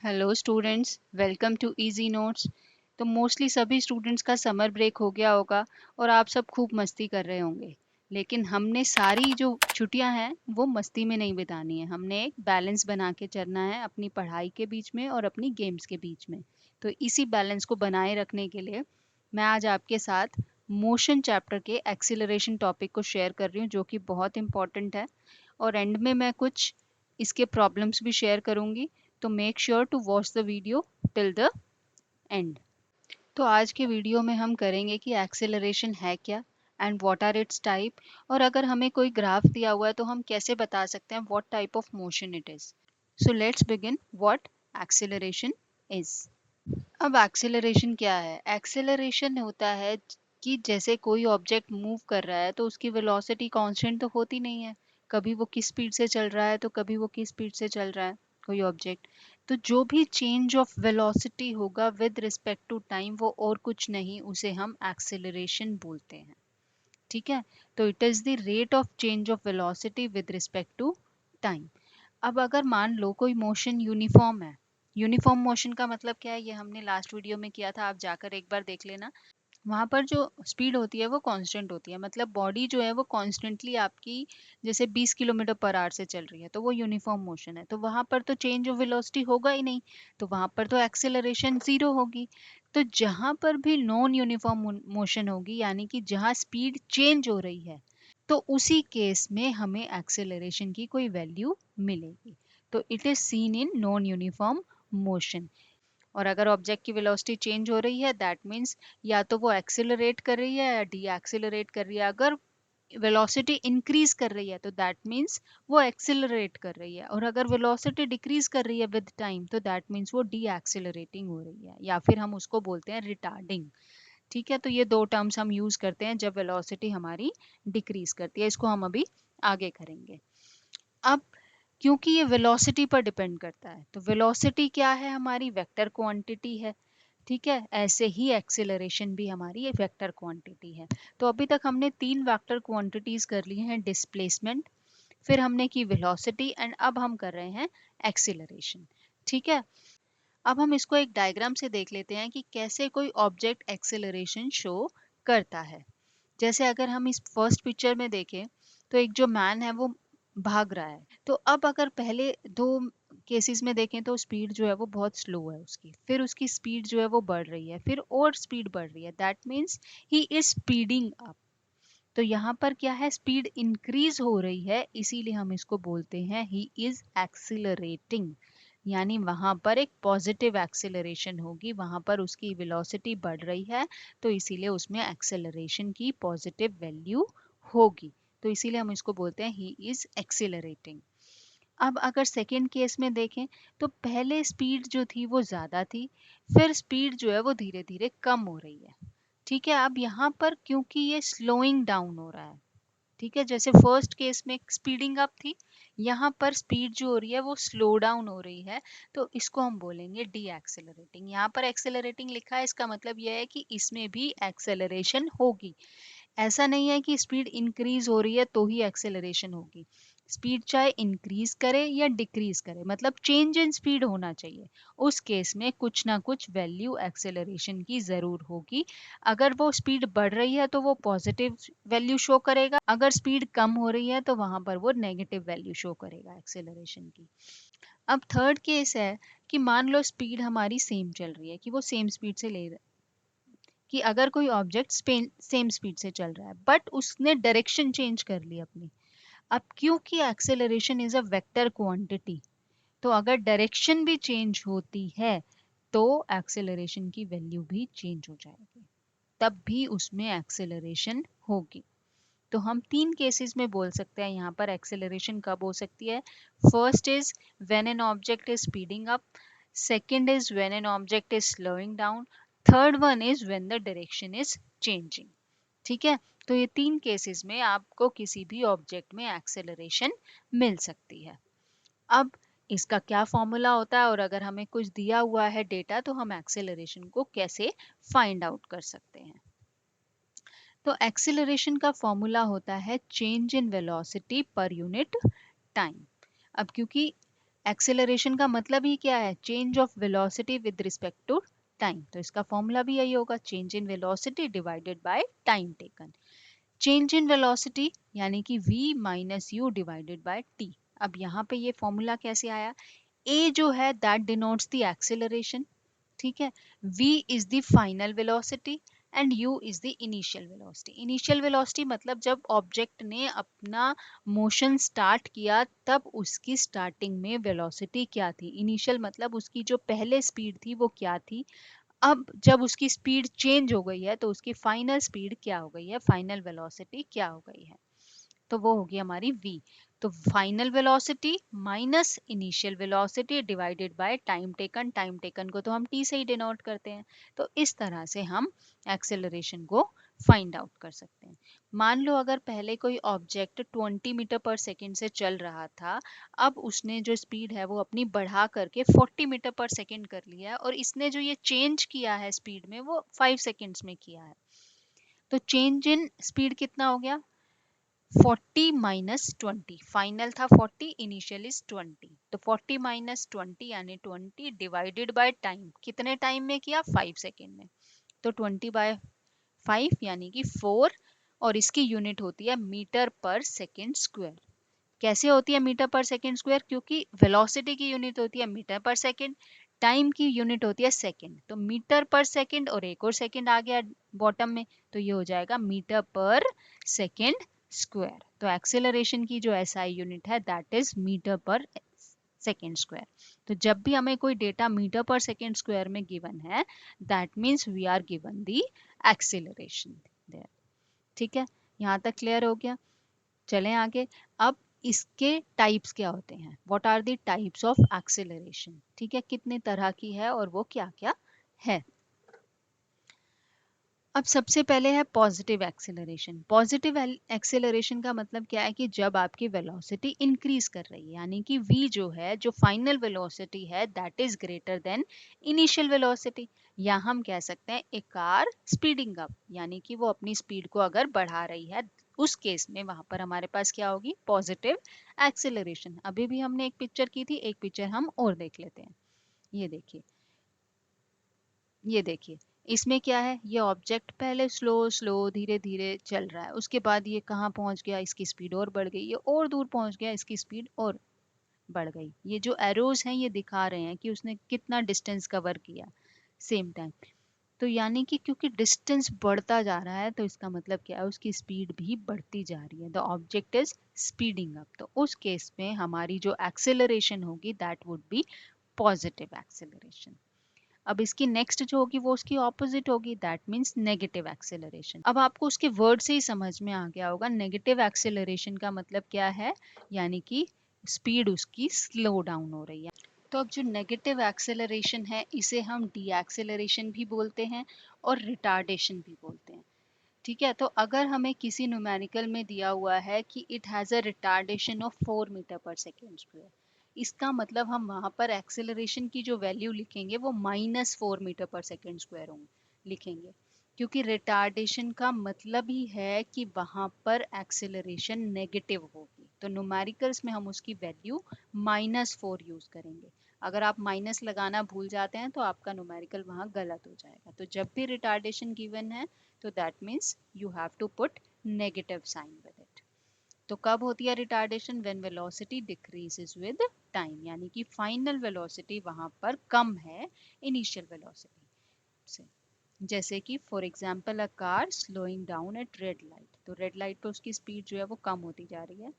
Hello students, welcome to easy notes. तो mostly सभी students का समर ब्रेक हो गया होगा और आप सब खूब मस्ती कर रहे होंगे। लेकिन हमने सारी जो छुट्टियां हैं वो मस्ती में नहीं बितानी है। हमने एक बैलेंस बना के चलना है अपनी पढ़ाई के बीच में और अपनी गेम्स के बीच में। तो इसी बैलेंस को बनाए रखने के लिए मैं आज आपके साथ मोशन चैप्टर के एक्सीलरेशन टॉपिक को शेयर कर रही हूँ, जो कि बहुत इंपॉर्टेंट है। और एंड में मैं कुछ इसके प्रॉब्लम्स भी शेयर करूंगी। तो make sure to watch the video till the end. तो आज के वीडियो में हम करेंगे कि एक्सेलरेशन है क्या and what are its type, और अगर हमें कोई ग्राफ दिया हुआ है तो हम कैसे बता सकते हैं what type of motion it is. So let's begin what acceleration is. अब एक्सेलरेशन क्या है? एक्सेलरेशन होता है कि जैसे कोई ऑब्जेक्ट मूव कर रहा है तो उसकी वेलोसिटी कांस्टेंट तो होती नहीं है। कभी वो किस स्पीड से चल रहा है तो कभी वो किस स्पीड से चल रहा है कोई ऑब्जेक्ट। तो जो भी चेंज ऑफ वेलोसिटी होगा विद रिस्पेक्ट टू टाइम, वो और कुछ नहीं, उसे हम एक्सेलरेशन बोलते हैं। ठीक है, तो it is the rate of change of velocity with respect to time. अब अगर मान लो कोई मोशन यूनिफॉर्म है। यूनिफॉर्म मोशन का मतलब क्या है, ये हमने लास्ट वीडियो में किया था, आप जाकर एक बार देख लेना। वहां पर जो स्पीड होती है वो कांस्टेंट होती है, मतलब बॉडी जो है वो कॉन्स्टेंटली आपकी जैसे 20 किलोमीटर पर आवर से चल रही है, तो वो यूनिफॉर्म मोशन है। तो वहां पर तो चेंज ऑफ वेलोसिटी होगा ही नहीं, तो वहां पर तो एक्सेलरेशन जीरो होगी। तो जहां पर भी नॉन यूनिफॉर्म मोशन होगी, यानी कि जहां स्पीड चेंज हो रही है, तो उसी केस में हमें एक्सेलरेशन की कोई वैल्यू मिलेगी। तो it is seen in non uniform motion. और अगर ऑब्जेक्ट की वेलोसिटी चेंज हो रही है, दैट मीन्स या तो वो एक्सेलरेट कर रही है या डी एक्सेलरेट कर रही है। अगर वेलोसिटी इंक्रीज कर रही है तो दैट मीन्स वो एक्सेलरेट कर रही है, और अगर वेलोसिटी डिक्रीज कर रही है विद टाइम तो दैट मीन्स वो डी एक्सेलरेटिंग हो रही है, या फिर हम उसको बोलते हैं रिटार्डिंग। ठीक है, तो ये दो टर्म्स हम यूज करते हैं जब वेलोसिटी हमारी डिक्रीज करती है। इसको हम अभी आगे करेंगे। अब क्योंकि ये वेलोसिटी पर डिपेंड करता है, तो वेलोसिटी क्या है? हमारी वेक्टर क्वांटिटी है। ठीक है, ऐसे ही एक्सेलरेशन भी हमारी एक वेक्टर क्वांटिटी है। तो अभी तक हमने तीन वेक्टर क्वांटिटीज कर ली हैं, डिस्प्लेसमेंट, फिर हमने की वेलोसिटी, एंड अब हम कर रहे हैं एक्सेलरेशन। ठीक है, अब हम इसको एक डायग्राम से देख लेते हैं कि कैसे कोई ऑब्जेक्ट एक्सेलरेशन शो करता है। जैसे अगर हम इस फर्स्ट पिक्चर में देखें तो एक जो मैन है वो भाग रहा है। तो अब अगर पहले दो केसेस में देखें तो स्पीड जो है वो बहुत स्लो है उसकी, फिर उसकी स्पीड जो है वो बढ़ रही है, फिर और स्पीड बढ़ रही है, that means he is speeding up. तो यहाँ पर क्या है, स्पीड इंक्रीज हो रही है, इसीलिए हम इसको बोलते हैं ही इज एक्सिलरेटिंग। यानी वहां पर एक पॉजिटिव एक्सेलरेशन होगी, वहां पर उसकी वेलोसिटी बढ़ रही है, तो इसीलिए उसमें एक्सेलरेशन की पॉजिटिव वैल्यू होगी। तो इसीलिए हम इसको बोलते हैं ही इज एक्सेलरेटिंग। अब अगर सेकेंड केस में देखें तो पहले स्पीड जो थी वो ज्यादा थी, फिर स्पीड जो है वो धीरे धीरे कम हो रही है। ठीक है, अब यहाँ पर क्योंकि ये स्लोइंग डाउन हो रहा है, ठीक है, जैसे फर्स्ट केस में स्पीडिंग अप थी, यहाँ पर स्पीड जो हो रही है वो स्लो डाउन हो रही है, तो इसको हम बोलेंगे डी एक्सेलरेटिंग। यहाँ पर एक्सेलरेटिंग लिखा है, इसका मतलब यह है कि इसमें भी एक्सेलरेशन होगी। ऐसा नहीं है कि स्पीड इंक्रीज हो रही है तो ही एक्सेलरेशन होगी। स्पीड चाहे इंक्रीज करे या डिक्रीज करे, मतलब चेंज इन स्पीड होना चाहिए, उस केस में कुछ ना कुछ वैल्यू एक्सेलरेशन की जरूर होगी। अगर वो स्पीड बढ़ रही है तो वो पॉजिटिव वैल्यू शो करेगा, अगर स्पीड कम हो रही है तो वहां पर वो नेगेटिव वैल्यू शो करेगा एक्सेलरेशन की। अब थर्ड केस है कि मान लो स्पीड हमारी सेम चल रही है, कि वो सेम स्पीड से ले, कि अगर कोई ऑब्जेक्ट सेम स्पीड से चल रहा है बट उसने डायरेक्शन चेंज कर ली अपनी। अब क्योंकि acceleration is a vector quantity, तो अगर डायरेक्शन भी चेंज होती है तो एक्सेलरेशन की वैल्यू भी चेंज हो जाएगी, तब भी उसमें एक्सेलरेशन होगी। तो हम तीन केसेस में बोल सकते हैं यहाँ पर एक्सेलरेशन कब हो सकती है। First is when an object is speeding up, second is when an object is slowing down, third one is when the direction is changing. ठीक है, तो ये तीन केसेस में आपको किसी भी ऑब्जेक्ट में एक्सेलरेशन मिल सकती है। अब इसका क्या फॉर्मूला होता है, और अगर हमें कुछ दिया हुआ है डेटा तो हम एक्सेलरेशन को कैसे फाइंड आउट कर सकते हैं। तो एक्सेलरेशन का फॉर्मूला होता है change in velocity per unit time. अब क्योंकि एक्सेलरेशन का मतलब ही क्या है? Change of velocity with respect to time. तो इसका फॉर्मूला भी यही होगा, change in velocity divided by time taken. Change in velocity यानी कि v minus u divided by t। अब यहाँ पे ये फॉर्मूला कैसे आया? a जो है दैट डिनोट्स द एक्सेलरेशन, ठीक है, v is the final velocity and u is the initial velocity. Initial velocity मतलब जब ऑब्जेक्ट ने अपना मोशन स्टार्ट किया तब उसकी स्टार्टिंग में वेलोसिटी क्या थी। इनिशियल मतलब उसकी जो पहले स्पीड थी वो क्या थी। अब जब उसकी स्पीड चेंज हो गई है तो उसकी फाइनल स्पीड क्या हो गई है, फाइनल वेलोसिटी क्या हो गई है। तो वो होगी हमारी v। तो final velocity minus initial velocity divided by time taken. Time taken को तो हम t से ही डिनोट करते हैं। तो इस तरह से हम एक्सेलरेशन को फाइंड आउट कर सकते हैं। मान लो अगर पहले कोई ऑब्जेक्ट 20 मीटर पर सेकेंड से चल रहा था, अब उसने जो स्पीड है वो अपनी बढ़ा करके 40 मीटर पर सेकेंड कर लिया है, और इसने जो ये चेंज किया है स्पीड में वो 5 सेकेंड्स में किया है। तो चेंज इन स्पीड कितना हो गया? 40 माइनस 20। फाइनल था 40, इनिशियल इज 20। तो 40 माइनस 20 यानी 20 डिवाइडेड बाय टाइम। कितने टाइम में किया? 5 सेकेंड में। तो 20 बाय 5 यानी कि 4, और इसकी यूनिट होती है मीटर पर सेकेंड स्क्वायर। कैसे होती है मीटर पर सेकेंड स्क्वायर? क्योंकि वेलोसिटी की यूनिट होती है मीटर पर सेकेंड, टाइम की यूनिट होती है सेकेंड। तो मीटर पर सेकेंड और एक और सेकेंड आ गया बॉटम में, तो ये हो जाएगा मीटर पर सेकेंड स्क्वायर। तो एक्सेलरेशन की जो एसआई यूनिट है that is metre per second square. तो जब भी हमें कोई data metre per second square में गिवन है, that means we are given the acceleration there. ठीक है, यहाँ तक क्लियर हो गया? चलें आगे। अब इसके टाइप्स क्या होते हैं? What are the types of acceleration? ठीक है, कितने तरह की है और वो क्या क्या है। अब सबसे पहले है पॉजिटिव एक्सेलरेशन। पॉजिटिव एक्सेलरेशन का मतलब क्या है कि जब आपकी वेलोसिटी इंक्रीज कर रही है, यानी कि v जो है, जो फाइनल वेलोसिटी है that is greater than initial velocity. या हम कह सकते हैं ए कार स्पीडिंग अप, यानी कि वो अपनी स्पीड को अगर बढ़ा रही है, उस केस में वहां पर हमारे पास क्या होगी? Positive acceleration. अभी भी हमने एक पिक्चर की थी, एक पिक्चर हम और देख लेते हैं। ये देखिए, ये देखिए, इसमें क्या है? ये ऑब्जेक्ट पहले स्लो स्लो धीरे धीरे चल रहा है, उसके बाद ये कहाँ पहुंच गया? इसकी स्पीड और बढ़ गई, ये और दूर पहुंच गया, इसकी स्पीड और बढ़ गई। ये जो एरोज हैं ये दिखा रहे हैं कि उसने कितना डिस्टेंस कवर किया सेम टाइम। तो यानी कि क्योंकि डिस्टेंस बढ़ता जा रहा है तो इसका मतलब क्या है? उसकी स्पीड भी बढ़ती जा रही है। The object is speeding up. तो उस केस में हमारी जो एक्सेलरेशन होगी that would be positive acceleration. अब इसकी नेक्स्ट जो होगी वो उसकी ऑपोजिट होगी, दैट मीन्स नेगेटिव एक्सेलरेशन। अब आपको उसके वर्ड से ही समझ में आ गया होगा नेगेटिव एक्सेलरेशन का मतलब क्या है, यानी कि स्पीड उसकी स्लो डाउन हो रही है। तो अब जो नेगेटिव एक्सेलरेशन है इसे हम डी एक्सेलरेशन भी बोलते हैं और रिटार्डेशन भी बोलते हैं। ठीक है, तो अगर हमें किसी न्यूमेरिकल में दिया हुआ है कि it has a retardation of 4 metre per second square, इसका मतलब हम वहाँ पर एक्सेलरेशन की जो वैल्यू लिखेंगे वो -4 मीटर पर सेकेंड स्क्वायर लिखेंगे, क्योंकि रिटार्डेशन का मतलब ही है कि वहाँ पर एक्सेलरेशन नेगेटिव होगी। तो न्यूमेरिकल्स में हम उसकी वैल्यू -4 यूज़ करेंगे। अगर आप माइनस लगाना भूल जाते हैं तो आपका न्यूमेरिकल वहाँ गलत हो जाएगा। तो जब भी रिटार्डेशन गिवन है तो that means you have to put negative sign with it. तो कब होती है retardation? When velocity decreases with time, यानी कि फाइनल वेलोसिटी वहां पर कम है इनिशियल वेलोसिटी से। जैसे कि for example a car slowing down at red light. तो रेड लाइट पे उसकी स्पीड जो है वो कम होती जा रही है,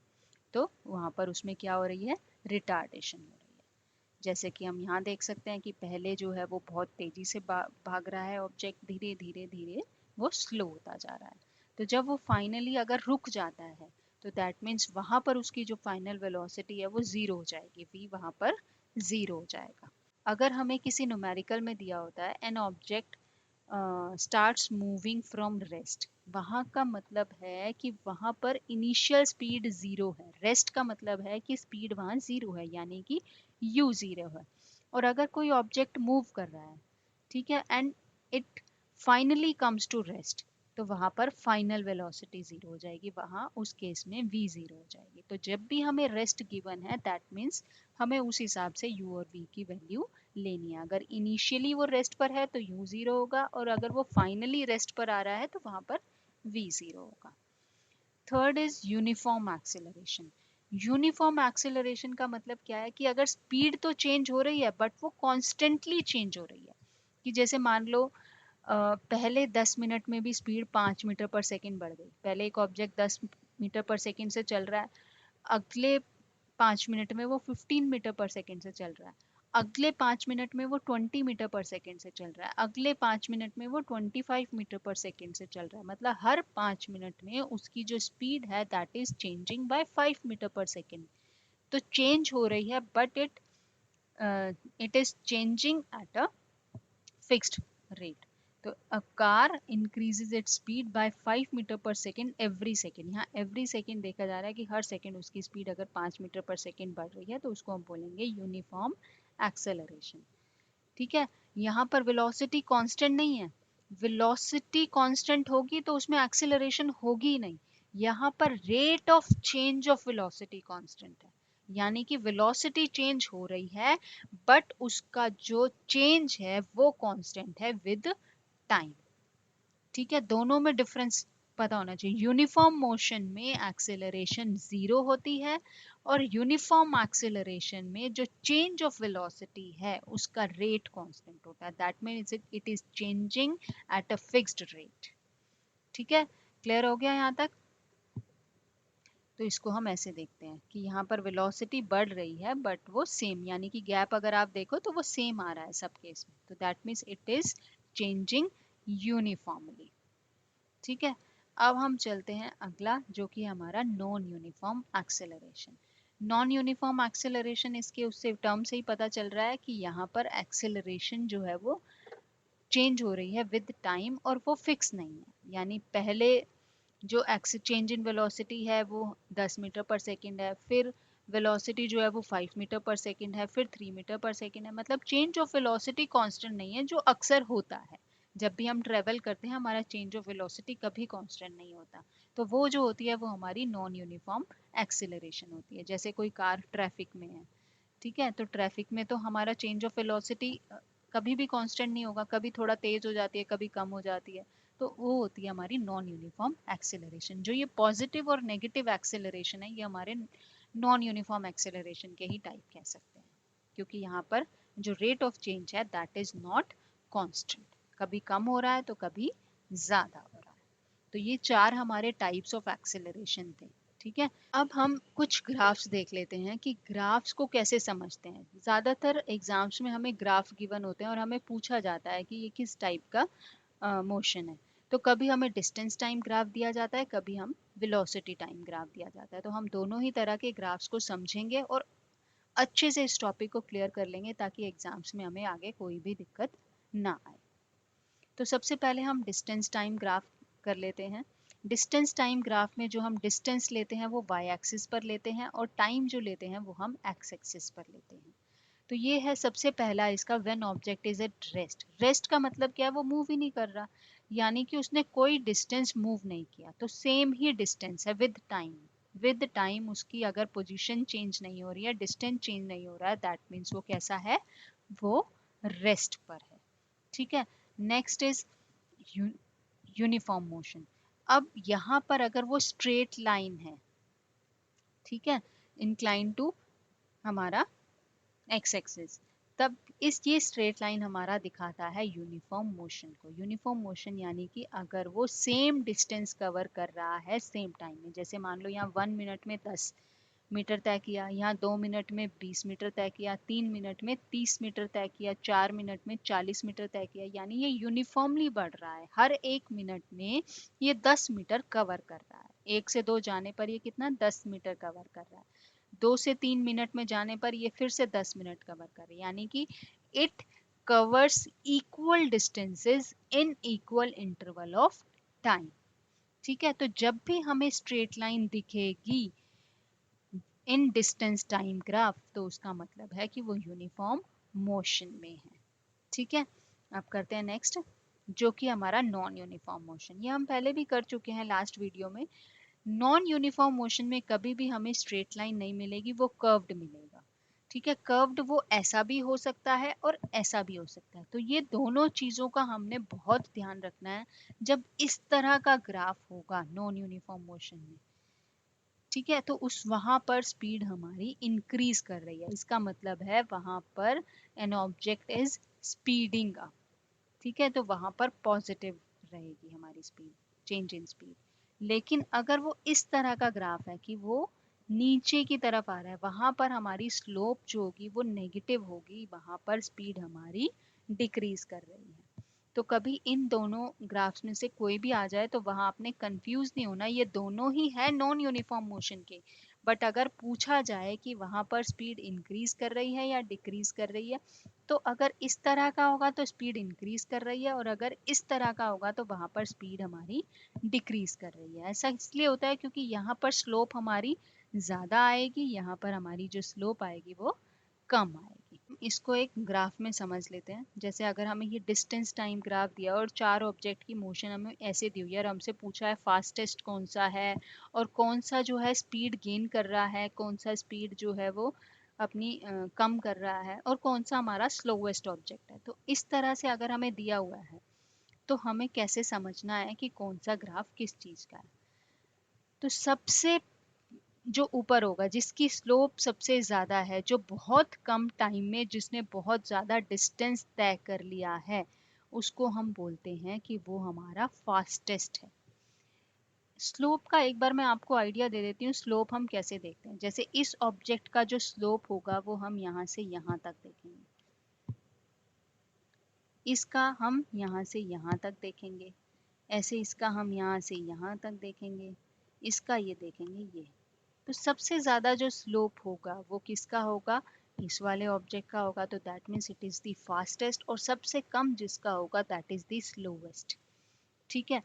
तो वहां पर उसमें क्या हो रही है? रिटार्डेशन हो रही है। जैसे कि हम यहाँ देख सकते हैं कि पहले जो है वो बहुत तेजी से भाग रहा है ऑब्जेक्ट, धीरे धीरे धीरे वो स्लो होता जा रहा है। तो जब वो फाइनली अगर रुक जाता है तो दैट मीन्स वहां पर उसकी जो फाइनल वेलोसिटी है वो जीरो हो जाएगी, v वहां पर जीरो हो जाएगा। अगर हमें किसी न्यूमेरिकल में दिया होता है an object starts moving from rest, वहां का मतलब है कि वहां पर इनिशियल स्पीड जीरो है, रेस्ट का मतलब है कि स्पीड वहां जीरो है, यानी कि u जीरो है। और अगर कोई ऑब्जेक्ट मूव कर रहा है, ठीक है, and it finally comes to rest, तो वहां पर फाइनल वेलोसिटी जीरो हो जाएगी, वहां उस केस में v जीरो हो जाएगी। तो जब भी हमें रेस्ट गिवन है दैट मीन्स हमें उस हिसाब से u और v की वैल्यू लेनी है। अगर इनिशियली वो रेस्ट पर है तो u जीरो होगा, और अगर वो फाइनली रेस्ट पर आ रहा है तो वहां पर v जीरो होगा। Third is uniform acceleration. Uniform acceleration का मतलब क्या है कि अगर स्पीड तो चेंज हो रही है बट वो कॉन्स्टेंटली चेंज हो रही है। कि जैसे मान लो पहले 10 मिनट में भी स्पीड 5 मीटर पर सेकंड बढ़ गई। पहले एक ऑब्जेक्ट 10 मीटर पर सेकंड से चल रहा है, अगले 5 मिनट में वो 15 मीटर पर सेकंड से चल रहा है, अगले 5 मिनट में वो 20 मीटर पर सेकंड से चल रहा है, अगले 5 मिनट में वो 25 मीटर पर सेकंड से चल रहा है। मतलब हर 5 मिनट में उसकी जो स्पीड है that is changing by 5 metre per second. तो चेंज हो रही है but it is changing at a fixed rate. तो a car increases its speed by 5 metre per second every second. यहाँ एवरी सेकेंड देखा जा रहा है कि हर सेकेंड उसकी स्पीड अगर 5 मीटर पर सेकेंड बढ़ रही है तो उसको हम बोलेंगे यूनिफॉर्म एक्सेलरेशन। ठीक है, यहाँ पर वेलोसिटी कांस्टेंट नहीं है। वेलोसिटी कांस्टेंट होगी तो उसमें एक्सेलरेशन होगी ही नहीं। यहाँ पर rate of change of velocity constant है, यानी कि वेलोसिटी चेंज हो रही है बट उसका जो चेंज है वो कांस्टेंट है विद टाइम। ठीक है, दोनों में डिफरेंस पता होना चाहिए। यूनिफॉर्म मोशन में एक्सेलरेशन जीरो होती है और यूनिफॉर्म एक्सेलरेशन में जो चेंज ऑफ वेलोसिटी है उसका रेट कांस्टेंट होता है। That means it is changing at a fixed rate. ठीक है, क्लियर हो गया यहाँ तक? तो इसको हम ऐसे देखते हैं कि यहाँ पर वेलोसिटी बढ़ रही है बट वो सेम, यानी कि गैप अगर आप देखो तो वो सेम आ रहा है सब केस में। तो that means it is changing uniformly. ठीक है, अब हम चलते हैं अगला जो कि हमारा non uniform acceleration. Non uniform acceleration, इसके उससे टर्म से ही पता चल रहा है कि यहाँ पर एक्सेलरेशन जो है वो चेंज हो रही है विद टाइम और वो फिक्स नहीं है। यानी पहले जो चेंज इन वेलोसिटी है वो 10 मीटर पर सेकंड है, फिर वेलोसिटी जो है वो 5 मीटर पर सेकंड है, फिर 3 मीटर पर सेकंड है। मतलब चेंज ऑफ वेलोसिटी कांस्टेंट नहीं है, जो अक्सर होता है जब भी हम ट्रेवल करते हैं हमारा चेंज ऑफ वेलोसिटी कभी कांस्टेंट नहीं होता। तो वो जो होती है वो हमारी नॉन यूनिफॉर्म एक्सेलरेशन होती है। जैसे कोई कार ट्रैफिक में है, ठीक है, तो ट्रैफिक में तो हमारा चेंज ऑफ वेलोसिटी कभी भी कांस्टेंट नहीं होगा, कभी थोड़ा तेज हो जाती है, कभी कम हो जाती है। तो वो होती है हमारी नॉन यूनिफॉर्म एक्सेलरेशन। जो ये पॉजिटिव और नेगेटिव एक्सेलरेशन है ये हमारे नॉन यूनिफॉर्म एक्सेलरेशन के ही टाइप कह सकते हैं, क्योंकि यहाँ पर जो रेट ऑफ चेंज है दैट इज नॉट कांस्टेंट, कभी कम हो रहा है तो कभी ज्यादा हो रहा है। तो ये चार हमारे टाइप्स ऑफ एक्सेलरेशन थे। ठीक है, अब हम कुछ ग्राफ्स देख लेते हैं कि ग्राफ्स को कैसे समझते हैं। ज्यादातर एग्जाम्स में हमें ग्राफ गिवन होते हैं और हमें पूछा जाता है कि ये किस टाइप का मोशन है। तो कभी हमें डिस्टेंस टाइम ग्राफ दिया जाता है, कभी हम वेलोसिटी टाइम ग्राफ दिया जाता है। तो हम दोनों ही तरह के ग्राफ्स को समझेंगे और अच्छे से इस टॉपिक को क्लियर कर लेंगे ताकि एग्जाम्स में हमें आगे कोई भी दिक्कत ना आए। तो सबसे पहले हम डिस्टेंस टाइम ग्राफ कर लेते हैं। डिस्टेंस टाइम ग्राफ में जो हम डिस्टेंस लेते हैं वो वाई एक्सिस पर लेते हैं और टाइम जो लेते हैं वो हम एक्स एक्सिस पर लेते हैं। तो ये है सबसे पहला इसका, when object is at rest. Rest का मतलब क्या है, वो मूव ही नहीं कर रहा, यानी कि उसने कोई डिस्टेंस मूव नहीं किया। तो सेम ही डिस्टेंस है विद टाइम। विद टाइम उसकी अगर पोजीशन चेंज नहीं हो रही है, डिस्टेंस चेंज नहीं हो रहा है, दैट मीन्स वो कैसा है, वो रेस्ट पर है। ठीक है, नेक्स्ट इज यूनिफॉर्म मोशन। अब यहाँ पर अगर वो स्ट्रेट लाइन है, ठीक है, इंक्लाइन टू हमारा एक्स एक्सिस, तब ये स्ट्रेट लाइन हमारा दिखाता है यूनिफॉर्म मोशन को। यूनिफॉर्म मोशन यानी कि अगर वो सेम डिस्टेंस कवर कर रहा है सेम टाइम में। जैसे मान लो यहाँ 1 मिनट में 10 मीटर तय किया, यहाँ 2 मिनट में 20 मीटर तय किया, 3 मिनट में 30 मीटर तय किया, 4 मिनट में 40 मीटर तय किया, यानी ये यूनिफॉर्मली बढ़ रहा है। हर 1 मिनट में ये 10 मीटर कवर कर रहा है। 1 से 2 जाने पर ये कितना 10 मीटर कवर कर रहा है, 2 से 3 मिनट में जाने पर ये फिर से 10 मिनट कवर कर रही है, यानी कि it covers equal distances in equal interval of time. ठीक है, तो जब भी हमें स्ट्रेट लाइन दिखेगी इन डिस्टेंस टाइम ग्राफ तो उसका मतलब है कि वो यूनिफॉर्म मोशन में है। ठीक है, अब करते हैं नेक्स्ट। जो कि हमारा नॉन यूनिफॉर्म मोशन। ये हम पहले भी कर चुके हैं लास्ट वीडियो में। नॉन यूनिफॉर्म मोशन में कभी भी हमें स्ट्रेट लाइन नहीं मिलेगी, वो कर्व्ड मिलेगा। ठीक है, कर्व्ड वो ऐसा भी हो सकता है और ऐसा भी हो सकता है। तो ये दोनों चीजों का हमने बहुत ध्यान रखना है जब इस तरह का ग्राफ होगा नॉन यूनिफॉर्म मोशन में। ठीक है, तो उस वहां पर स्पीड हमारी इंक्रीज कर रही है, इसका मतलब है वहां पर an object is speeding up. ठीक है, तो वहां पर पॉजिटिव रहेगी हमारी स्पीड, चेंज इन स्पीड। लेकिन अगर वो इस तरह का ग्राफ है कि वो नीचे की तरफ आ रहा है, वहां पर हमारी स्लोप जो होगी वो नेगेटिव होगी, वहां पर स्पीड हमारी डिक्रीज कर रही है। तो कभी इन दोनों ग्राफ्स में से कोई भी आ जाए तो वहां आपने कंफ्यूज नहीं होना, ये दोनों ही है नॉन यूनिफॉर्म मोशन के। बट अगर पूछा जाए कि वहां पर स्पीड इंक्रीज कर रही है या डिक्रीज कर रही है, तो अगर इस तरह का होगा तो स्पीड इंक्रीज कर रही है, और अगर इस तरह का होगा तो वहां पर स्पीड हमारी डिक्रीज कर रही है। ऐसा इसलिए होता है क्योंकि यहाँ पर स्लोप हमारी ज्यादा आएगी, यहाँ पर हमारी जो स्लोप आएगी वो कम आएगी। इसको एक ग्राफ में समझ लेते हैं। जैसे अगर हमें ये डिस्टेंस टाइम ग्राफ दिया और चार ऑब्जेक्ट की मोशन हमें ऐसे दी हुई है और हमसे पूछा है फास्टेस्ट कौन सा है और कौन सा जो है स्पीड गेन कर रहा है, कौन सा स्पीड जो है वो अपनी कम कर रहा है, और कौन सा हमारा स्लोवेस्ट ऑब्जेक्ट है। तो इस तरह से अगर हमें दिया हुआ है तो हमें कैसे समझना है कि कौन सा ग्राफ किस चीज का है। तो सबसे जो ऊपर होगा जिसकी स्लोप सबसे ज्यादा है, जो बहुत कम टाइम में जिसने बहुत ज्यादा डिस्टेंस तय कर लिया है, उसको हम बोलते हैं कि वो हमारा फास्टेस्ट है। स्लोप का एक बार मैं आपको आइडिया दे देती हूँ, स्लोप हम कैसे देखते हैं। जैसे इस ऑब्जेक्ट का जो स्लोप होगा वो हम यहाँ से यहाँ तक देखेंगे, इसका हम यहाँ से यहाँ तक देखेंगे, ऐसे इसका हम यहाँ से यहाँ तक देखेंगे, इसका ये देखेंगे ये। तो सबसे ज्यादा जो स्लोप होगा वो किसका होगा, इस वाले ऑब्जेक्ट का होगा, तो that means it is the fastest. और सबसे कम जिसका होगा दैट इज द स्लोवेस्ट। ठीक है,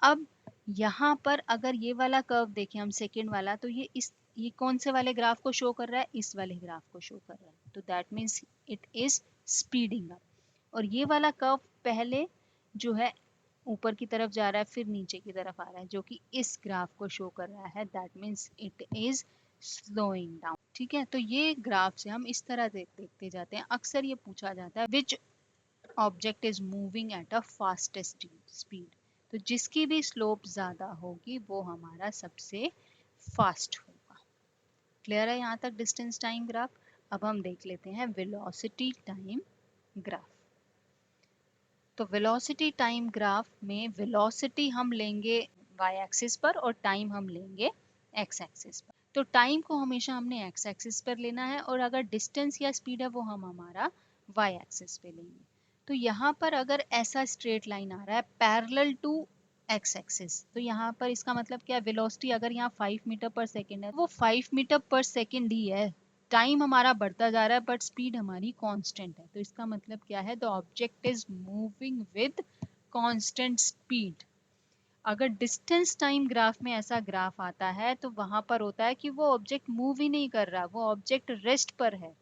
अब यहाँ पर अगर ये वाला कर्व देखें हम, सेकेंड वाला, तो ये कौन से वाले ग्राफ को शो कर रहा है, इस वाले ग्राफ को शो कर रहा है। तो that means it is speeding up. और ये वाला कर्व पहले जो है ऊपर की तरफ जा रहा है, फिर नीचे की तरफ आ रहा है, जो कि इस ग्राफ को शो कर रहा है, that means it is slowing down. ठीक है, तो ये ग्राफ से हम इस तरह देखते जाते हैं। अक्सर ये पूछा जाता है which object is moving at a fastest speed. तो जिसकी भी स्लोप ज्यादा होगी वो हमारा सबसे फास्ट होगा। क्लियर है यहाँ तक डिस्टेंस टाइम ग्राफ। अब हम देख लेते हैं वेलोसिटी टाइम ग्राफ। तो वेलोसिटी टाइम ग्राफ में वेलोसिटी हम लेंगे वाई एक्सिस पर और टाइम हम लेंगे एक्स एक्सिस पर। तो टाइम को हमेशा हमने एक्स एक्सिस पर लेना है, और अगर डिस्टेंस या स्पीड है वो हम हमारा वाई एक्सिस पे लेंगे। तो यहाँ पर अगर ऐसा स्ट्रेट लाइन आ रहा है पैरेलल टू एक्स एक्सिस, तो यहाँ पर इसका मतलब क्या है, वेलोसिटी अगर यहाँ 5 मीटर पर सेकेंड है, वो 5 मीटर पर सेकेंड ही है। टाइम हमारा बढ़ता जा रहा है बट स्पीड हमारी कांस्टेंट है। तो इसका मतलब क्या है, the object is moving with constant speed. अगर डिस्टेंस टाइम ग्राफ में ऐसा ग्राफ आता है तो वहां पर होता है कि वो ऑब्जेक्ट मूव ही नहीं कर रहा, वो ऑब्जेक्ट रेस्ट पर है,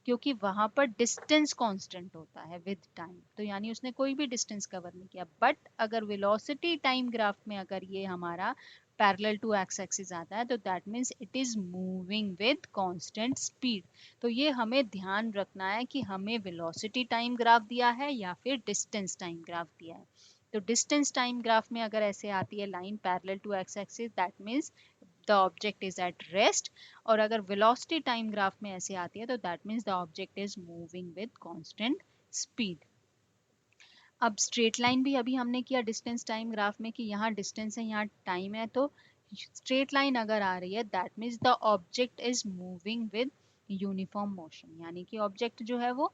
क्योंकि वहां पर डिस्टेंस कांस्टेंट होता है विद टाइम। तो यानी उसने कोई भी डिस्टेंस कवर नहीं किया। बट अगर वेलोसिटी टाइम ग्राफ में अगर ये हमारा पैरेलल टू एक्स एक्सिस आता है तो that means it is moving with constant speed. तो ये हमें ध्यान रखना है कि हमें वेलोसिटी टाइम ग्राफ दिया है या फिर डिस्टेंस टाइम ग्राफ दिया है। तो डिस्टेंस टाइम ग्राफ में अगर ऐसे आती है line parallel to x axis, that means the object is at rest. और अगर वेलोसिटी टाइम ग्राफ में ऐसे आती है तो that means the object is moving with constant speed. अब स्ट्रेट लाइन भी अभी हमने किया डिस्टेंस टाइम ग्राफ में कि यहाँ डिस्टेंस है यहाँ टाइम है, तो स्ट्रेट लाइन अगर आ रही है that means the object is moving with uniform motion, यानी कि ऑब्जेक्ट जो है वो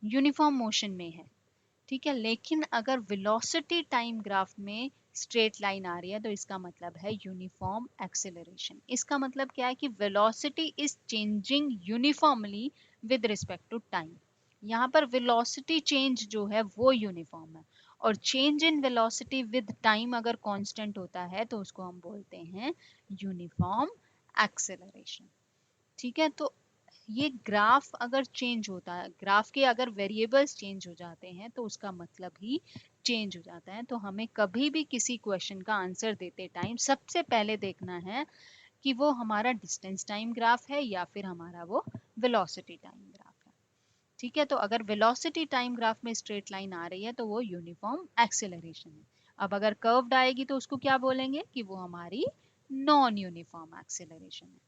यूनिफॉर्म मोशन में है। ठीक है, लेकिन अगर वेलोसिटी टाइम ग्राफ में स्ट्रेट लाइन आ रही है तो इसका मतलब है यूनिफॉर्म एक्सेलरेशन। इसका मतलब क्या है कि velocity is changing uniformly with respect to time. यहाँ पर वेलोसिटी चेंज जो है वो यूनिफॉर्म है, और change in velocity with time अगर कांस्टेंट होता है तो उसको हम बोलते हैं यूनिफॉर्म एक्सेलरेशन। ठीक है, तो ये ग्राफ अगर चेंज होता है, ग्राफ के अगर वेरिएबल्स चेंज हो जाते हैं तो उसका मतलब ही चेंज हो जाता है। तो हमें कभी भी किसी क्वेश्चन का आंसर देते टाइम सबसे पहले देखना है कि वो हमारा डिस्टेंस टाइम ग्राफ है या फिर हमारा वो वेलोसिटी टाइम ग्राफ है। ठीक है, तो अगर वेलोसिटी टाइम ग्राफ में स्ट्रेट लाइन आ रही है तो वो यूनिफॉर्म एक्सेलरेशन है। अब अगर कर्व्ड आएगी तो उसको क्या बोलेंगे कि वो हमारी नॉन यूनिफॉर्म एक्सेलरेशन है।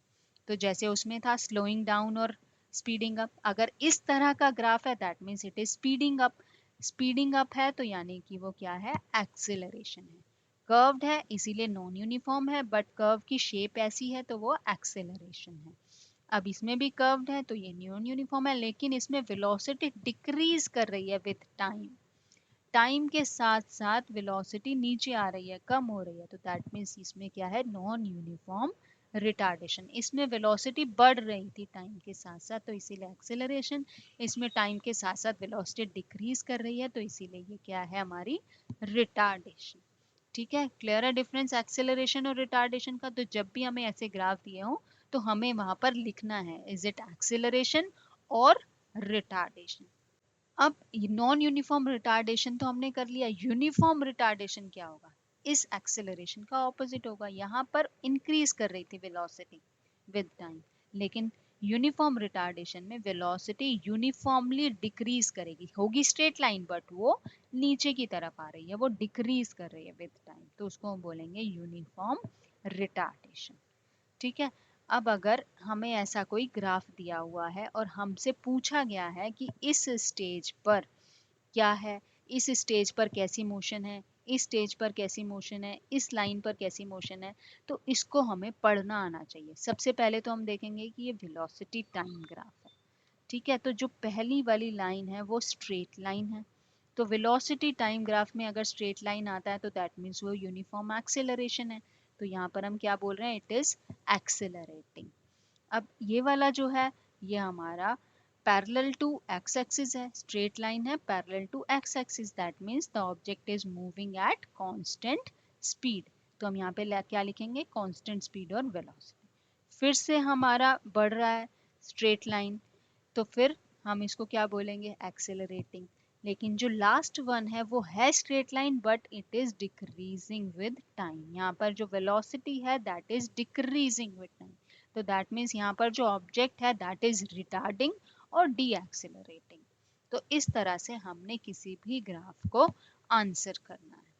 तो जैसे उसमें था स्लोइंग डाउन और स्पीडिंग अप, अगर इस तरह का ग्राफ है that means it is speeding up. Speeding up है तो यानी कि वो क्या है, एक्सेलरेशन है। कर्व्ड है इसीलिए नॉन यूनिफॉर्म है, बट कर्व की शेप ऐसी है तो वो एक्सेलरेशन है। अब इसमें भी कर्व्ड है तो ये नॉन यूनिफॉर्म है, लेकिन इसमें वेलोसिटी डिक्रीज कर रही है विथ टाइम। टाइम के साथ साथ वेलोसिटी नीचे आ रही है, कम हो रही है, तो दैट मीन्स इसमें क्या है, नॉन यूनिफॉर्म रिटार्डेशन। इसमें वेलोसिटी बढ़ रही थी टाइम के साथ साथ तो इसीलिए एक्सेलरेशन, इसमें टाइम के साथ साथ वेलोसिटी डिक्रीज कर रही है तो इसीलिए ये क्या है, हमारी रिटार्डेशन। ठीक है, क्लियर है डिफरेंस एक्सेलरेशन और रिटार्डेशन का। तो जब भी हमें ऐसे ग्राफ दिए हो तो हमें वहां पर लिखना है इज इट एक्सेलरेशन और रिटार्डेशन। अब नॉन यूनिफॉर्म रिटार्डेशन तो हमने कर लिया, यूनिफॉर्म रिटार्डेशन क्या होगा, इस एक्सेलरेशन का ऑपोजिट होगा। यहाँ पर इंक्रीज कर रही थी वेलोसिटी विद टाइम, लेकिन यूनिफॉर्म रिटार्डेशन में वेलोसिटी यूनिफॉर्मली डिक्रीज करेगी, होगी स्ट्रेट लाइन बट वो नीचे की तरफ आ रही है, वो डिक्रीज कर रही है विद टाइम, तो उसको हम बोलेंगे यूनिफॉर्म रिटार्डेशन। ठीक है, अब अगर हमें ऐसा कोई ग्राफ दिया हुआ है और हमसे पूछा गया है कि इस स्टेज पर क्या है, इस स्टेज पर कैसी मोशन है, इस स्टेज पर कैसी मोशन है, इस लाइन पर कैसी मोशन है, तो इसको हमें पढ़ना आना चाहिए। सबसे पहले तो हम देखेंगे कि ये वेलोसिटी टाइम ग्राफ है। ठीक है, तो जो पहली वाली लाइन है वो स्ट्रेट लाइन है, तो वेलोसिटी टाइम ग्राफ में अगर स्ट्रेट लाइन आता है तो दैट मीन्स वो यूनिफॉर्म एक्सेलरेशन है। तो यहाँ पर हम क्या बोल रहे हैं, इट इज एक्सेलरेटिंग। अब ये वाला जो है ये हमारा पैरेलल टू एक्स एक्सिस है, स्ट्रेट लाइन है parallel to x axis, that means the object is moving at constant speed. तो हम यहाँ पे क्या लिखेंगे, कांस्टेंट स्पीड और वेलोसिटी। फिर से हमारा बढ़ रहा है स्ट्रेट लाइन, तो फिर हम इसको क्या बोलेंगे, एक्सेलरेटिंग। लेकिन जो लास्ट वन है वो है straight line but it is decreasing with time, यहाँ पर जो वेलोसिटी है that is decreasing with time, तो दैट मीन्स यहाँ पर जो ऑब्जेक्ट है दैट इज रिटार्डिंग और डी एक्सेलरेटिंग। तो इस तरह से हमने किसी भी ग्राफ को आंसर करना है,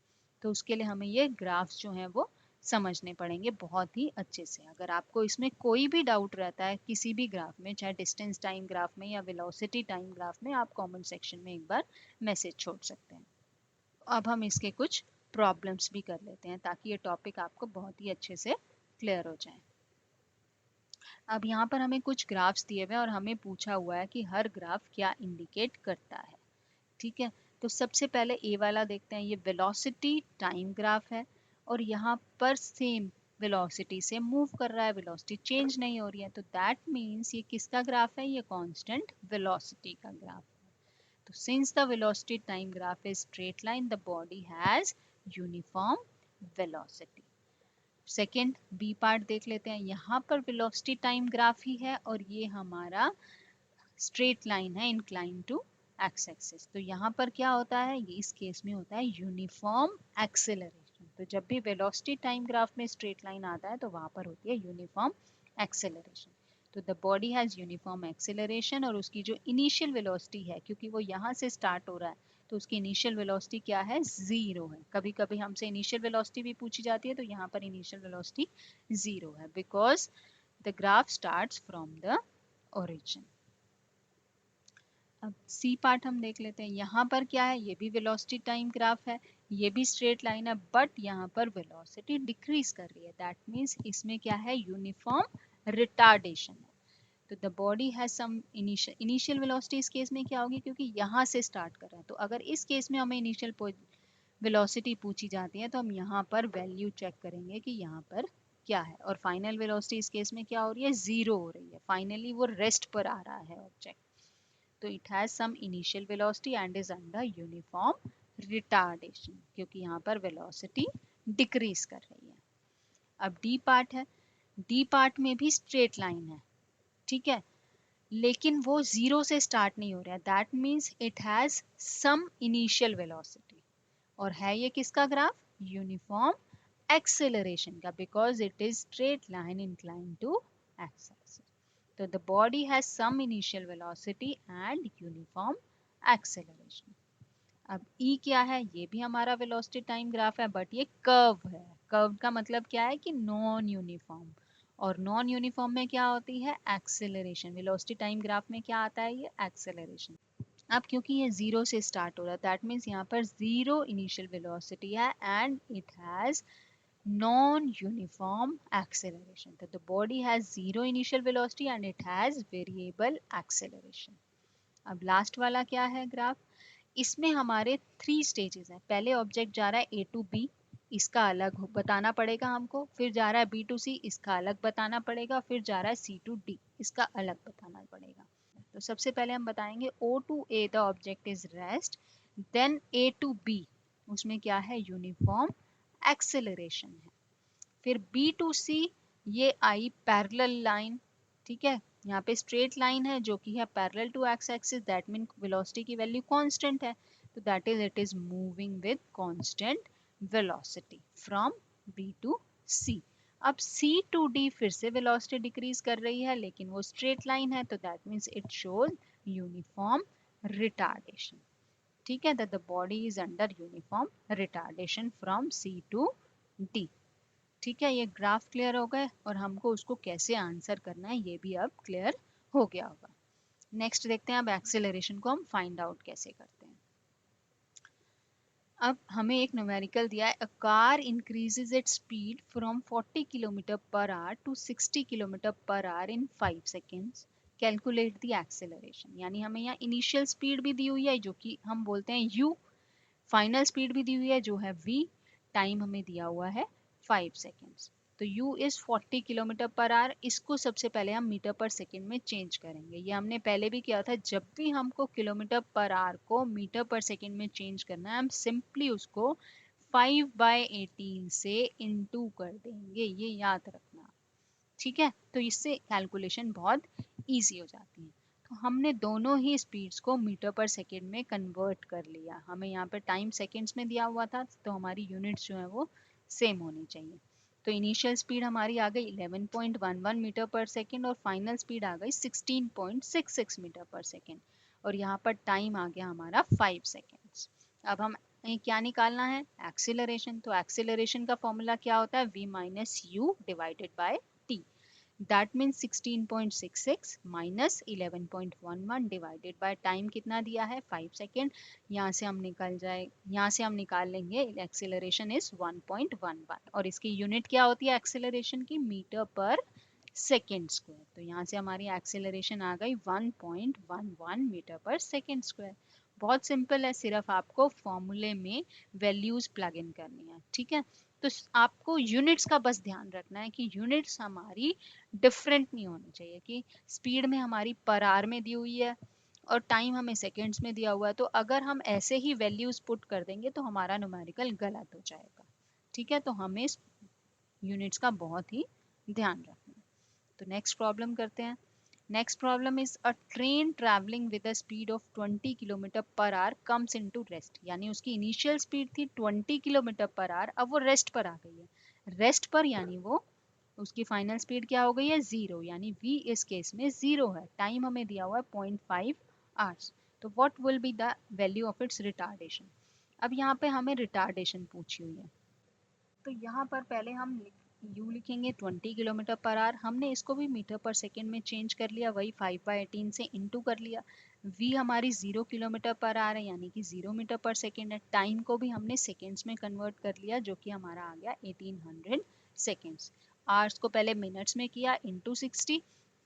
तो उसके लिए हमें ये ग्राफ्स जो हैं वो समझने पड़ेंगे बहुत ही अच्छे से। अगर आपको इसमें कोई भी डाउट रहता है किसी भी ग्राफ में, चाहे डिस्टेंस टाइम ग्राफ में या वेलोसिटी टाइम ग्राफ में, आप कमेंट सेक्शन में एक बार मैसेज छोड़ सकते हैं। अब हम इसके कुछ प्रॉब्लम्स भी कर लेते हैं ताकि ये टॉपिक आपको बहुत ही अच्छे से क्लियर हो जाए। अब यहाँ पर हमें कुछ ग्राफ्स दिए हुए हैं और हमें पूछा हुआ है कि हर ग्राफ क्या इंडिकेट करता है। ठीक है, तो सबसे पहले ए वाला देखते हैं, ये वेलोसिटी टाइम ग्राफ है और यहाँ पर सेम वेलोसिटी से मूव कर रहा है, वेलोसिटी चेंज नहीं हो रही है, तो दैट मीन्स ये किसका ग्राफ है, ये कांस्टेंट वेलोसिटी का ग्राफ है। तो since the velocity time graph is straight line the body has uniform velocity. Second b part देख लेते हैं, यहाँ पर वेलोसिटी टाइम ग्राफ ही है और ये हमारा स्ट्रेट लाइन है इंक्लाइन टू एक्स एक्सिस, तो यहाँ पर क्या होता है, ये इस केस में होता है यूनिफॉर्म एक्सेलरेशन। तो जब भी वेलोसिटी टाइम ग्राफ में स्ट्रेट लाइन आता है तो वहां पर होती है यूनिफॉर्म एक्सेलरेशन। तो the body has uniform acceleration और उसकी जो इनिशियल वेलोसिटी है, क्योंकि वो यहाँ से स्टार्ट हो रहा है तो उसकी इनिशियल वेलोसिटी क्या है, जीरो है। कभी कभी हमसे इनिशियल वेलोसिटी भी पूछी जाती है, तो यहाँ पर इनिशियल वेलोसिटी जीरो है because the graph starts from the origin. अब सी पार्ट हम देख लेते हैं, यहाँ पर क्या है, ये भी वेलोसिटी टाइम ग्राफ है, ये भी स्ट्रेट लाइन है बट यहाँ पर वेलोसिटी डिक्रीज कर रही है, दैट मीन्स इसमें क्या है, यूनिफॉर्म रिटार्डेशन है। तो the body has some initial velocity इस केस में क्या होगी, क्योंकि यहाँ से स्टार्ट कर रहा है, तो अगर इस केस में हमें इनिशियल वेलोसिटी पूछी जाती है तो हम यहाँ पर वैल्यू चेक करेंगे कि यहाँ पर क्या है, और फाइनल वेलोसिटी इस केस में क्या हो रही है, जीरो हो रही है, फाइनली वो रेस्ट पर आ रहा है ऑब्जेक्ट। तो it has some initial velocity and is under uniform retardation, क्योंकि यहाँ पर वेलोसिटी डिक्रीज कर रही है। अब डी पार्ट है, डी पार्ट में भी स्ट्रेट लाइन है। ठीक है, लेकिन वो जीरो से स्टार्ट नहीं हो रहा है, that means it has some initial velocity. और है ये किसका ग्राफ? यूनिफॉर्म एक्सेलरेशन का, because it is straight line incline to X. तो the body has some initial velocity and uniform acceleration. अब ई क्या है? ये भी हमारा वेलोसिटी टाइम ग्राफ है, बट ये कर्व है। कर्व का मतलब क्या है कि नॉन यूनिफॉर्म, और नॉन यूनिफॉर्म में क्या होती है? एक्सेलरेशन। वेलोसिटी टाइम ग्राफ में क्या आता है? ये एक्सेलरेशन। अब क्योंकि ये जीरो से स्टार्ट हो रहा है, दैट मीन्स यहाँ पर जीरो इनिशियल वेलोसिटी है and it has non uniform acceleration. तो the body has zero initial velocity and it has variable acceleration. अब लास्ट वाला क्या है ग्राफ? इसमें हमारे 3 स्टेजेस हैं। पहले ऑब्जेक्ट जा रहा है ए टू बी, इसका अलग बताना पड़ेगा हमको, फिर जा रहा है बी टू सी, इसका अलग बताना पड़ेगा, फिर जा रहा है सी टू डी, इसका अलग बताना पड़ेगा। तो सबसे पहले हम बताएंगे O to A the object is rest, then A to B, उसमें क्या है? यूनिफॉर्म एक्सेलरेशन है। फिर बी टू सी, ये आई पैरेलल लाइन, ठीक है, यहाँ पे स्ट्रेट लाइन है जो कि है parallel to x axis, that mean velocity की वैल्यू कांस्टेंट है, तो that is it is moving with constant velocity from B to C. अब सी टू डी फिर से वेलोसिटी डिक्रीज कर रही है, लेकिन वो स्ट्रेट लाइन है, तो that means it shows uniform retardation. ठीक है, that the body is under uniform retardation from C to D. ठीक है, ये ग्राफ क्लियर हो गए और हमको उसको कैसे आंसर करना है ये भी अब क्लियर हो गया होगा। नेक्स्ट देखते हैं अब एक्सेलरेशन को हम फाइंड आउट कैसे करते हैं। अब हमें एक न्यूमेरिकल दिया है, a car increases its speed from 40 kilometre per hour to 60 kilometre per hour in 5 seconds, calculate the acceleration. यानी हमें यहाँ इनिशियल स्पीड भी दी हुई है जो कि हम बोलते हैं u, फाइनल स्पीड भी दी हुई है जो है v, टाइम हमें दिया हुआ है 5 सेकेंड्स। तो u is 40 kilometre per our, इसको सबसे पहले हम मीटर पर सेकेंड में चेंज करेंगे। ये हमने पहले भी किया था, जब भी हमको किलोमीटर पर आवर को मीटर पर सेकेंड में चेंज करना है, हम सिंपली उसको 5/18 से इनटू कर देंगे, ये याद रखना। ठीक है, तो इससे कैलकुलेशन बहुत ईजी हो जाती है। तो हमने दोनों ही स्पीड्स को मीटर पर सेकेंड में कन्वर्ट कर लिया। हमें यहाँ पर टाइम सेकेंड्स में दिया हुआ था, तो हमारी यूनिट्स जो है वो सेम होनी चाहिए। तो इनिशियल स्पीड हमारी आ गई 11.11 मीटर पर सेकेंड और फाइनल स्पीड आ गई 16.66 मीटर पर सेकेंड, और यहाँ पर टाइम आ गया हमारा 5 सेकेंड्स। अब हम क्या निकालना है? एक्सीलरेशन। तो एक्सीलरेशन का फॉर्मूला क्या होता है? v minus u divided bye T, that means 16.66 minus 11.11 divided by time कितना दिया है? 5 सेकेंड। यहाँ से हम निकाल लेंगे एक्सेलरेशन इज 1.11, और इसकी यूनिट क्या होती है एक्सेलरेशन की? Metre per second square. तो यहाँ से हमारी एक्सेलरेशन आ गई 1.11 मीटर पर सेकेंड स्क्वायर। बहुत सिंपल है, सिर्फ आपको फॉर्मूले में वैल्यूज प्लग इन करनी है। ठीक है, तो आपको यूनिट्स का बस ध्यान रखना है कि यूनिट्स हमारी डिफरेंट नहीं होनी चाहिए, कि स्पीड में हमारी पर आवर में दी हुई है और टाइम हमें सेकेंड्स में दिया हुआ है, तो अगर हम ऐसे ही वैल्यूज पुट कर देंगे तो हमारा न्यूमेरिकल गलत हो जाएगा। ठीक है, तो हमें यूनिट्स का बहुत ही ध्यान रखना है। तो नेक्स्ट प्रॉब्लम करते हैं। Next problem is a train travelling with a speed of 20 kilometre per our comes into rest. यानी उसकी इनिशियल स्पीड थी 20 किलोमीटर पर आवर, अब वो रेस्ट पर आ गई है। रेस्ट पर यानी वो उसकी फाइनल स्पीड क्या हो गई है? जीरो, यानी v इस केस में जीरो है। टाइम हमें दिया हुआ है 0.5 आवर्स। तो what will be the value of its retardation? अब यहाँ पे हमें रिटार्डेशन पूछी हुई है, तो यहाँ पर पहले हम u लिखेंगे 20 किलोमीटर पर आवर। हमने इसको भी मीटर पर सेकेंड में चेंज कर लिया, वही 5/18 से इनटू कर लिया। v हमारी 0 किलोमीटर पर आवर है, यानी कि 0 मीटर पर सेकेंड है। टाइम को भी हमने सेकेंड्स में कन्वर्ट कर लिया, जो कि हमारा आ गया 1800 सेकेंड्स। आवर्स को पहले मिनट्स में किया इनटू 60,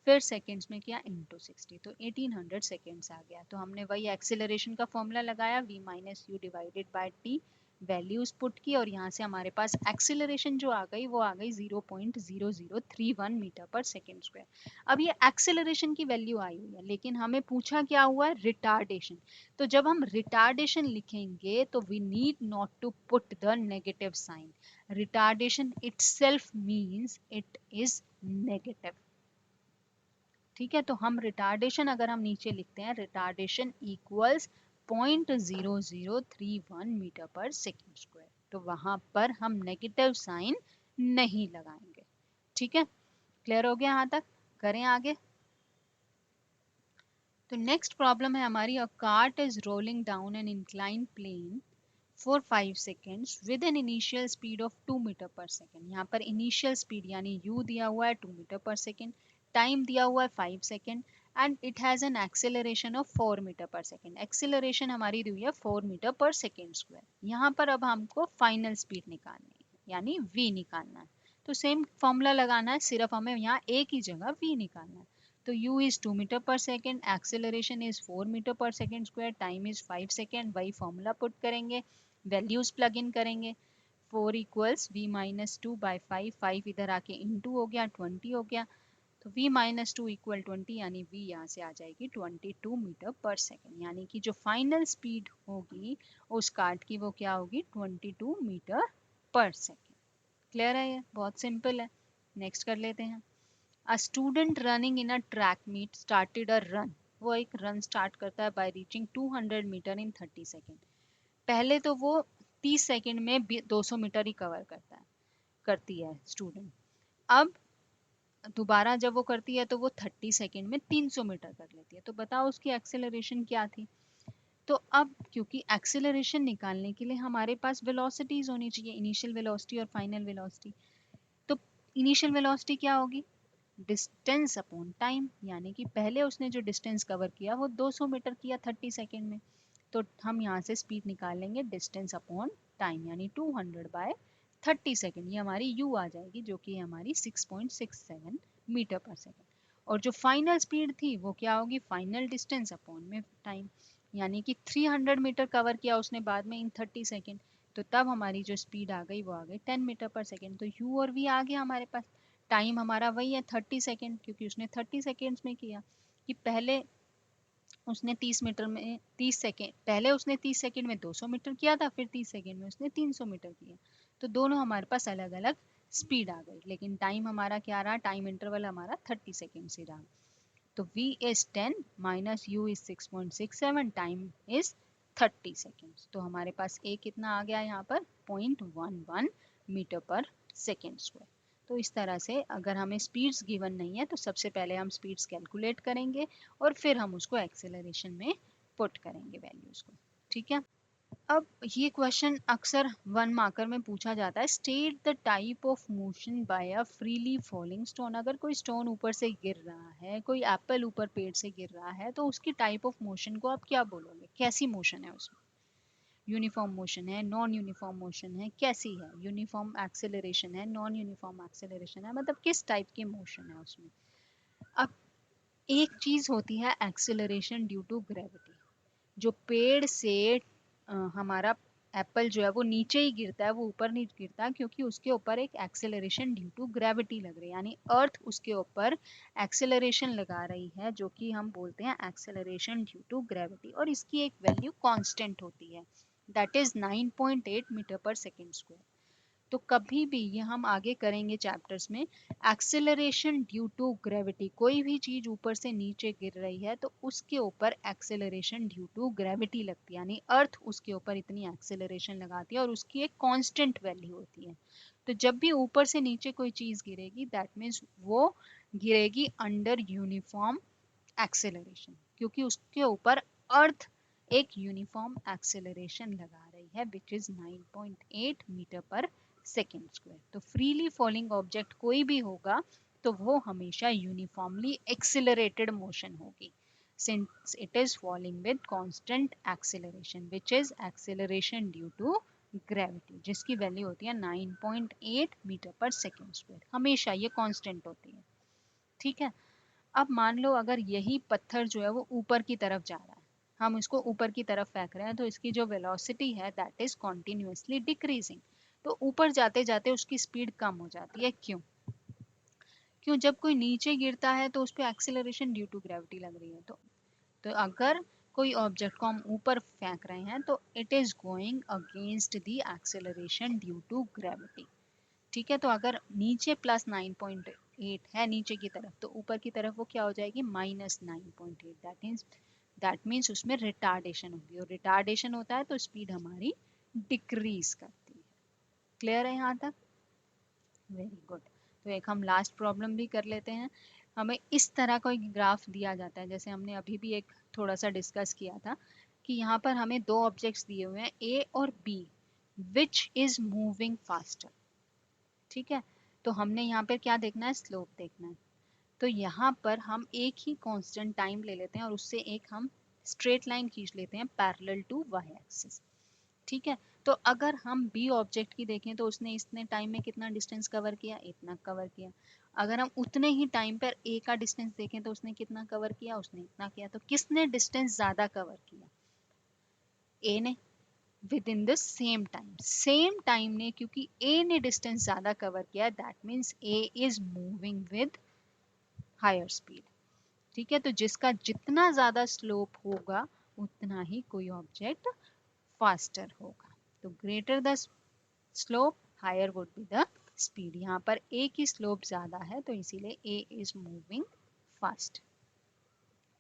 फिर सेकेंड्स में किया इनटू 60, तो 1800 सेकेंड्स आ गया। तो हमने वही एक्सेलरेशन का फॉर्मूला लगाया, v minus u divided bye T, values put की, और यहाँ से हमारे पास एक्सेलरेशन जो आ गई वो आ गई 0.0031 मीटर पर सेकेंड स्क्वायर। अब ये एक्सेलरेशन की वैल्यू आई हुई है, लेकिन हमें पूछा क्या हुआ है? रिटार्डेशन। तो जब हम रिटार्डेशन लिखेंगे तो we need not to put the negative sign. Retardation itself means it is negative. ठीक है, तो हम रिटार्डेशन अगर हम नीचे लिखते हैं, retardation equals 0.0031 metre per second square, तो वहां पर हम नेगेटिव साइन नहीं लगाएंगे। ठीक है, क्लियर हो गया यहाँ तक? करें आगे। तो नेक्स्ट प्रॉब्लम है हमारी, a cart is rolling down an incline plane for 5 seconds with an initial speed of 2 metre per second. यहाँ पर इनिशियल स्पीड यानी u दिया हुआ है 2 मीटर पर सेकेंड, टाइम दिया हुआ है 5 second, and it has an acceleration of 4 metre per second. Acceleration हमारी दी हुई है 4 मीटर पर सेकेंड स्क्वायर। यहाँ पर अब हमको फाइनल स्पीड निकालनी है यानी v निकालना है। तो सेम फॉर्मूला लगाना है, सिर्फ हमें यहाँ एक ही जगह v निकालना है। तो u is 2 metre per second, acceleration is 4 metre per second square, time is 5 second. वही फॉर्मूला पुट करेंगे, वैल्यूज प्लग इन करेंगे। 4 इक्वल्स v माइनस 2 बाई 5, 5 इधर आके इंटू हो गया, 20 हो गया। तो v माइनस 2 इक्वल 20 यानी v यहाँ से आ जाएगी 22 मीटर पर सेकेंड, यानी कि जो फाइनल स्पीड होगी उस कार्ट की वो क्या होगी, 22 मीटर पर सेकेंड। क्लियर है? ये बहुत सिंपल है। नेक्स्ट कर लेते हैं। A student running in a track meet started a run. वो एक रन स्टार्ट करता है by reaching 200 metre in 30 second. पहले तो वो 30 सेकेंड में 200 मीटर ही कवर करती है स्टूडेंट। अब दोबारा जब वो करती है तो वो 30 सेकेंड में 300 मीटर कर लेती है। तो बताओ उसकी एक्सेलरेशन क्या थी? तो अब क्योंकि एक्सेलरेशन निकालने के लिए हमारे पास वेलोसिटीज होनी चाहिए, इनिशियल वेलोसिटी और फाइनल वेलोसिटी। तो इनिशियल वेलोसिटी क्या होगी, डिस्टेंस अपॉन टाइम, यानी कि पहले उसने जो डिस्टेंस कवर किया वो 200 मीटर किया 30 सेकेंड में। तो हम यहाँ से स्पीड निकाल लेंगे डिस्टेंस अपॉन टाइम, यानी 200 बाय 30 सेकेंड। ये हमारी u आ जाएगी जो कि हमारी 6.67 मीटर पर सेकेंड। और जो फाइनल स्पीड थी वो क्या होगी, फाइनल डिस्टेंस अपॉन में टाइम, यानी कि 300 मीटर कवर किया उसने बाद में इन 30 सेकेंड। तो तब हमारी जो स्पीड आ गई वो आ गई 10 मीटर पर सेकेंड। तो u और v आ गया हमारे पास। टाइम हमारा वही है 30 सेकेंड, क्योंकि उसने 30 सेकेंड्स में किया। कि पहले उसने 30 मीटर में 30 सेकेंड, पहले उसने 30 सेकेंड में 200 मीटर किया था, फिर 30 सेकेंड में उसने 300 मीटर किया। तो दोनों हमारे पास अलग अलग स्पीड आ गई, लेकिन टाइम हमारा क्या रहा, टाइम इंटरवल हमारा 30 सेकेंड से रहा। तो v is 10 minus u is 6.67, time is 30 seconds. तो हमारे पास a कितना आ गया यहाँ पर, 0.11 मीटर पर सेकेंड स्क्वायर। तो इस तरह से अगर हमें स्पीड्स गिवन नहीं है तो सबसे पहले हम स्पीड्स कैलकुलेट करेंगे और फिर हम उसको एक्सेलरेशन में पुट करेंगे वैल्यूज को। ठीक है, अब ये क्वेश्चन अक्सर 1 मार्कर में पूछा जाता है, state the type of motion by a freely falling stone. अगर कोई स्टोन ऊपर से गिर रहा है, कोई एप्पल ऊपर पेड़ से गिर रहा है, तो उसकी टाइप ऑफ मोशन को आप क्या बोलोगे, कैसी मोशन है उसमें? यूनिफॉर्म मोशन है, नॉन यूनिफॉर्म मोशन है, कैसी है? यूनिफॉर्म एक्सेलरेशन है, नॉन यूनिफॉर्म एक्सेलरेशन है, मतलब किस टाइप की मोशन है उसमें? अब एक चीज होती है एक्सेलरेशन ड्यू टू ग्रेविटी, जो पेड़ से हमारा एप्पल जो है वो नीचे ही गिरता है, वो ऊपर नहीं गिरता, क्योंकि उसके ऊपर एक एक्सेलरेशन ड्यू टू ग्रेविटी लग रही है, यानी अर्थ उसके ऊपर एक्सेलरेशन लगा रही है, जो कि हम बोलते हैं एक्सेलरेशन ड्यू टू ग्रेविटी। और इसकी एक वैल्यू कांस्टेंट होती है, that is 9.8 metre per second square. तो कभी भी ये हम आगे करेंगे चैप्टर्स में, एक्सेलरेशन ड्यू टू ग्रेविटी, कोई भी चीज ऊपर से नीचे गिर रही है तो उसके ऊपर एक्सेलरेशन ड्यू टू ग्रेविटी लगती है, यानी अर्थ उसके ऊपर इतनी एक्सेलरेशन लगाती है और उसकी एक कांस्टेंट वैल्यू होती है। तो जब भी ऊपर से नीचे कोई चीज गिरेगी, दैट मीन्स वो गिरेगी अंडर यूनिफॉर्म एक्सेलरेशन, क्योंकि उसके ऊपर अर्थ एक यूनिफॉर्म एक्सेलरेशन लगा रही है, which is 9.8 metre per second square. तो फ्रीली फॉलिंग ऑब्जेक्ट कोई भी होगा तो वो हमेशा यूनिफॉर्मली एक्सिलरेटेड मोशन होगी, since it is falling with constant acceleration which is acceleration due to gravity, जिसकी वैल्यू होती है 9.8 मीटर पर सेकेंड स्क्वायर, हमेशा ये कांस्टेंट होती है। ठीक है, अब मान लो अगर यही पत्थर जो है वो ऊपर की तरफ जा रहा है, हम इसको ऊपर की तरफ फेंक रहे हैं, तो इसकी जो वेलोसिटी है दैट इज कॉन्टिन्यूसली डिक्रीजिंग। तो ऊपर जाते जाते उसकी स्पीड कम हो जाती है, क्यों? क्यों, जब कोई नीचे गिरता है तो उस पर एक्सेलरेशन ड्यू टू ग्रेविटी लग रही है। तो अगर कोई ऑब्जेक्ट को हम ऊपर फेंक रहे हैं तो it is going against the acceleration due to gravity. ठीक है, तो अगर नीचे प्लस 9. 8 है नीचे की तरफ, तो ऊपर की तरफ वो क्या हो जाएगी -9.8। दैट मीन्स उसमें रिटार्डेशन होगी, और रिटार्डेशन होता है तो स्पीड हमारी डिक्रीज करती है। क्लियर है यहाँ तक? Very good. तो एक हम लास्ट प्रॉब्लम भी कर लेते हैं। हमें इस तरह का एक ग्राफ दिया जाता है, जैसे हमने अभी भी एक थोड़ा सा डिस्कस किया था कि यहाँ पर हमें दो ऑब्जेक्ट्स दिए हुए हैं ए और B, which is moving faster. ठीक है, तो हमने यहाँ पर क्या देखना है, स्लोप देखना है। तो यहाँ पर हम एक ही कांस्टेंट टाइम ले लेते हैं और उससे एक हम स्ट्रेट लाइन खींच लेते हैं पैरेलल टू वाई एक्सिस। ठीक है, तो अगर हम बी ऑब्जेक्ट की देखें तो उसने इतने टाइम में कितना डिस्टेंस कवर किया, इतना कवर किया। अगर हम उतने ही टाइम पर ए का डिस्टेंस देखें तो उसने कितना कवर किया, उसने इतना किया। तो किसने डिस्टेंस ज्यादा कवर किया, ए ने, within the same time ने, क्योंकि ए ने डिस्टेंस ज्यादा कवर किया, that means A is moving with higher speed. ठीक है, तो जिसका जितना ज्यादा स्लोप होगा उतना ही कोई ऑब्जेक्ट फास्टर होगा। तो greater the slope higher would be the speed. यहाँ पर ए की स्लोप ज्यादा है तो इसीलिए ए इज मूविंग फास्ट।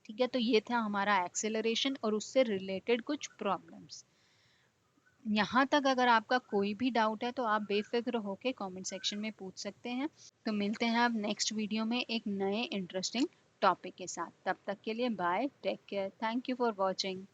ठीक है, तो ये था हमारा एक्सेलरेशन और उससे रिलेटेड कुछ प्रॉब्लम्स। यहाँ तक अगर आपका कोई भी डाउट है तो आप बेफिक्र होके कमेंट सेक्शन में पूछ सकते हैं। तो मिलते हैं अब नेक्स्ट वीडियो में एक नए इंटरेस्टिंग टॉपिक के साथ। तब तक के लिए bye, take care, thank you for watching.